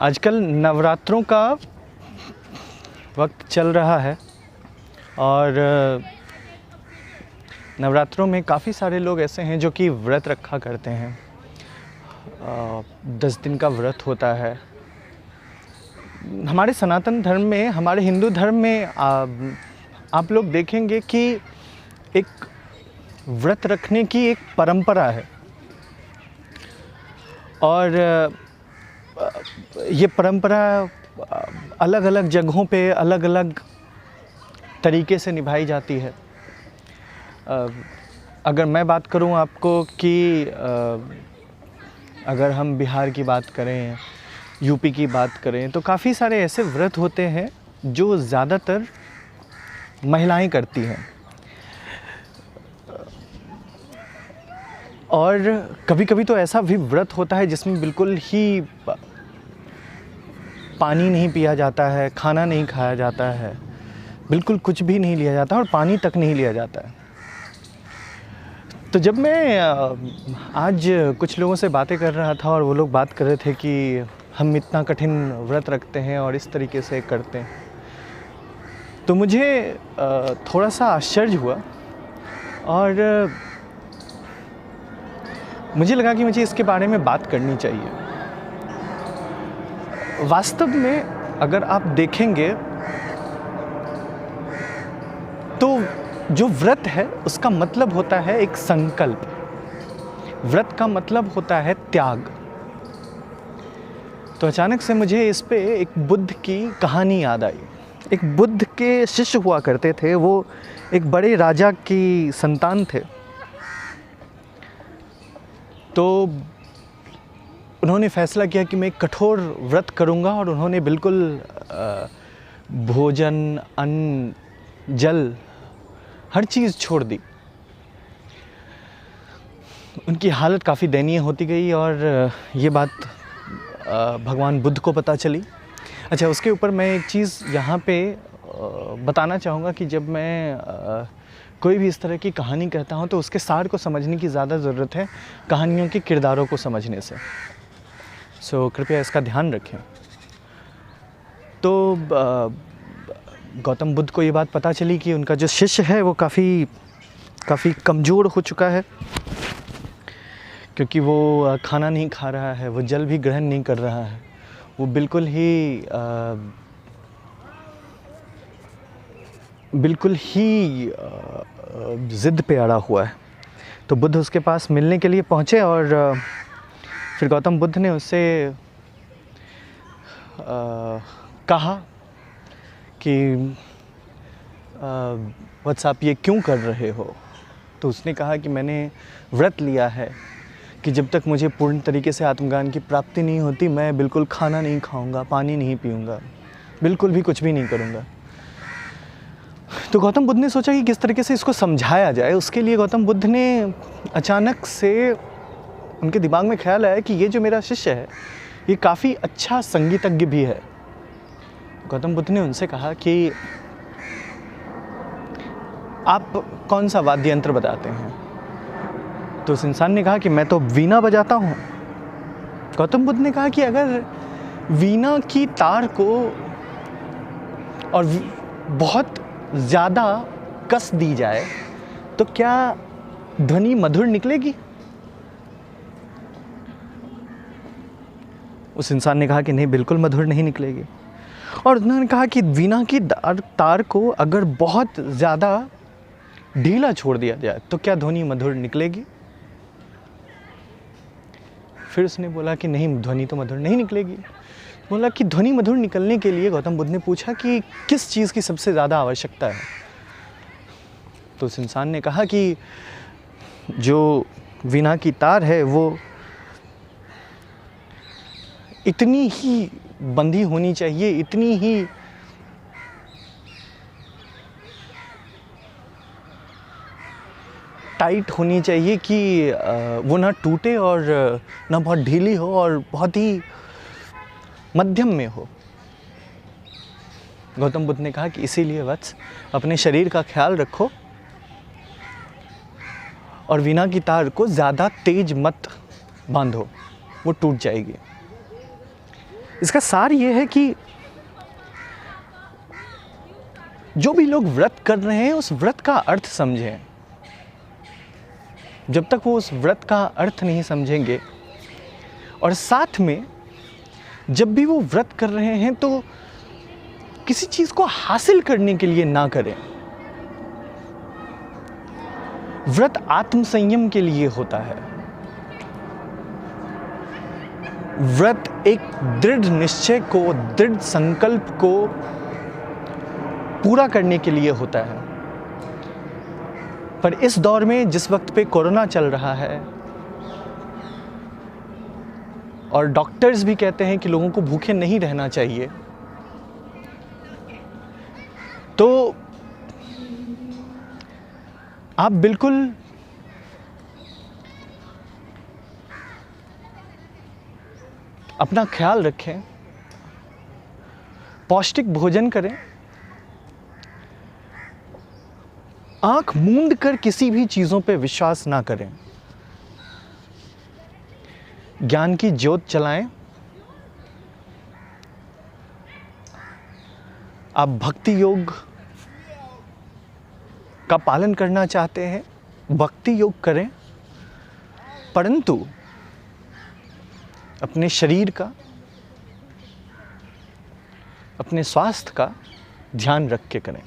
आजकल नवरात्रों का वक्त चल रहा है और नवरात्रों में काफ़ी सारे लोग ऐसे हैं जो कि व्रत रखा करते हैं। 10 दिन का व्रत होता है। हमारे सनातन धर्म में, हमारे हिंदू धर्म में आप लोग देखेंगे कि एक व्रत रखने की एक परंपरा है और ये परंपरा अलग अलग जगहों पे अलग अलग तरीके से निभाई जाती है। अगर मैं बात करूं आपको कि अगर हम बिहार की बात करें, यूपी की बात करें, तो काफ़ी सारे ऐसे व्रत होते हैं जो ज़्यादातर महिलाएं करती हैं और कभी कभी तो ऐसा भी व्रत होता है जिसमें बिल्कुल ही पानी नहीं पिया जाता है, खाना नहीं खाया जाता है, बिल्कुल कुछ भी नहीं लिया जाता और पानी तक नहीं लिया जाता है। तो जब मैं आज कुछ लोगों से बातें कर रहा था और वो लोग बात कर रहे थे कि हम इतना कठिन व्रत रखते हैं और इस तरीके से करते हैं, तो मुझे थोड़ा सा आश्चर्य हुआ और मुझे लगा कि मुझे इसके बारे में बात करनी चाहिए। वास्तव में अगर आप देखेंगे तो जो व्रत है उसका मतलब होता है एक संकल्प। व्रत का मतलब होता है त्याग। तो अचानक से मुझे इस पे एक बुद्ध की कहानी याद आई। एक बुद्ध के शिष्य हुआ करते थे। वो एक बड़े राजा की संतान थे। तो उन्होंने फैसला किया कि मैं एक कठोर व्रत करूंगा और उन्होंने बिल्कुल भोजन, अन्न, जल, हर चीज़ छोड़ दी। उनकी हालत काफ़ी दयनीय होती गई और ये बात भगवान बुद्ध को पता चली। अच्छा, उसके ऊपर मैं एक चीज़ यहाँ पे बताना चाहूँगा कि जब मैं कोई भी इस तरह की कहानी कहता हूँ तो उसके सार को समझने की ज़्यादा ज़रूरत है कहानियों के किरदारों को समझने से। सो कृपया इसका ध्यान रखें। तो गौतम बुद्ध को ये बात पता चली कि उनका जो शिष्य है वो काफ़ी कमज़ोर हो चुका है, क्योंकि वो खाना नहीं खा रहा है, वो जल भी ग्रहण नहीं कर रहा है, वो बिल्कुल ही ज़िद पे अड़ा हुआ है। तो बुद्ध उसके पास मिलने के लिए पहुँचे और फिर गौतम बुद्ध ने उससे कहा कि वत्स, आप ये क्यों कर रहे हो? तो उसने कहा कि मैंने व्रत लिया है कि जब तक मुझे पूर्ण तरीके से आत्मज्ञान की प्राप्ति नहीं होती मैं बिल्कुल खाना नहीं खाऊंगा, पानी नहीं पीऊंगा, बिल्कुल भी कुछ भी नहीं करूंगा। तो गौतम बुद्ध ने सोचा कि किस तरीके से इसको समझाया जाए। उसके लिए गौतम बुद्ध ने अचानक से उनके दिमाग में ख्याल आया कि ये जो मेरा शिष्य है ये काफ़ी अच्छा संगीतज्ञ भी है। गौतम बुद्ध ने उनसे कहा कि आप कौन सा वाद्य यंत्र बजाते हैं? तो उस इंसान ने कहा कि मैं तो वीणा बजाता हूँ। गौतम बुद्ध ने कहा कि अगर वीणा की तार को और बहुत ज़्यादा कस दी जाए तो क्या ध्वनि मधुर निकलेगी? उस इंसान ने कहा कि नहीं, बिल्कुल मधुर नहीं निकलेगी। और उन्होंने कहा कि वीणा की तार को अगर बहुत ज़्यादा ढीला छोड़ दिया जाए तो क्या ध्वनि मधुर निकलेगी? फिर उसने बोला कि नहीं, ध्वनि तो मधुर नहीं निकलेगी। बोला कि ध्वनि मधुर निकलने के लिए गौतम बुद्ध ने पूछा कि किस चीज़ की सबसे ज़्यादा आवश्यकता है? तो उस इंसान ने कहा कि जो वीणा की तार है वो इतनी ही बंधी होनी चाहिए, इतनी ही टाइट होनी चाहिए कि वो ना टूटे और ना बहुत ढीली हो और बहुत ही मध्यम में हो। गौतम बुद्ध ने कहा कि इसीलिए वत्स, अपने शरीर का ख्याल रखो और वीणा की तार को ज़्यादा तेज मत बांधो, वो टूट जाएगी। इसका सार ये है कि जो भी लोग व्रत कर रहे हैं उस व्रत का अर्थ समझें। जब तक वो उस व्रत का अर्थ नहीं समझेंगे, और साथ में जब भी वो व्रत कर रहे हैं तो किसी चीज़ को हासिल करने के लिए ना करें। व्रत आत्म संयम के लिए होता है। व्रत एक दृढ़ निश्चय को, दृढ़ संकल्प को पूरा करने के लिए होता है। पर इस दौर में जिस वक्त पे कोरोना चल रहा है और डॉक्टर्स भी कहते हैं कि लोगों को भूखे नहीं रहना चाहिए, तो आप बिल्कुल अपना ख्याल रखें, पौष्टिक भोजन करें, आंख मूंद कर किसी भी चीज़ों पे विश्वास ना करें, ज्ञान की ज्योत जलाएं। आप भक्ति योग का पालन करना चाहते हैं, भक्ति योग करें, परंतु अपने शरीर का, अपने स्वास्थ्य का ध्यान रख के करें।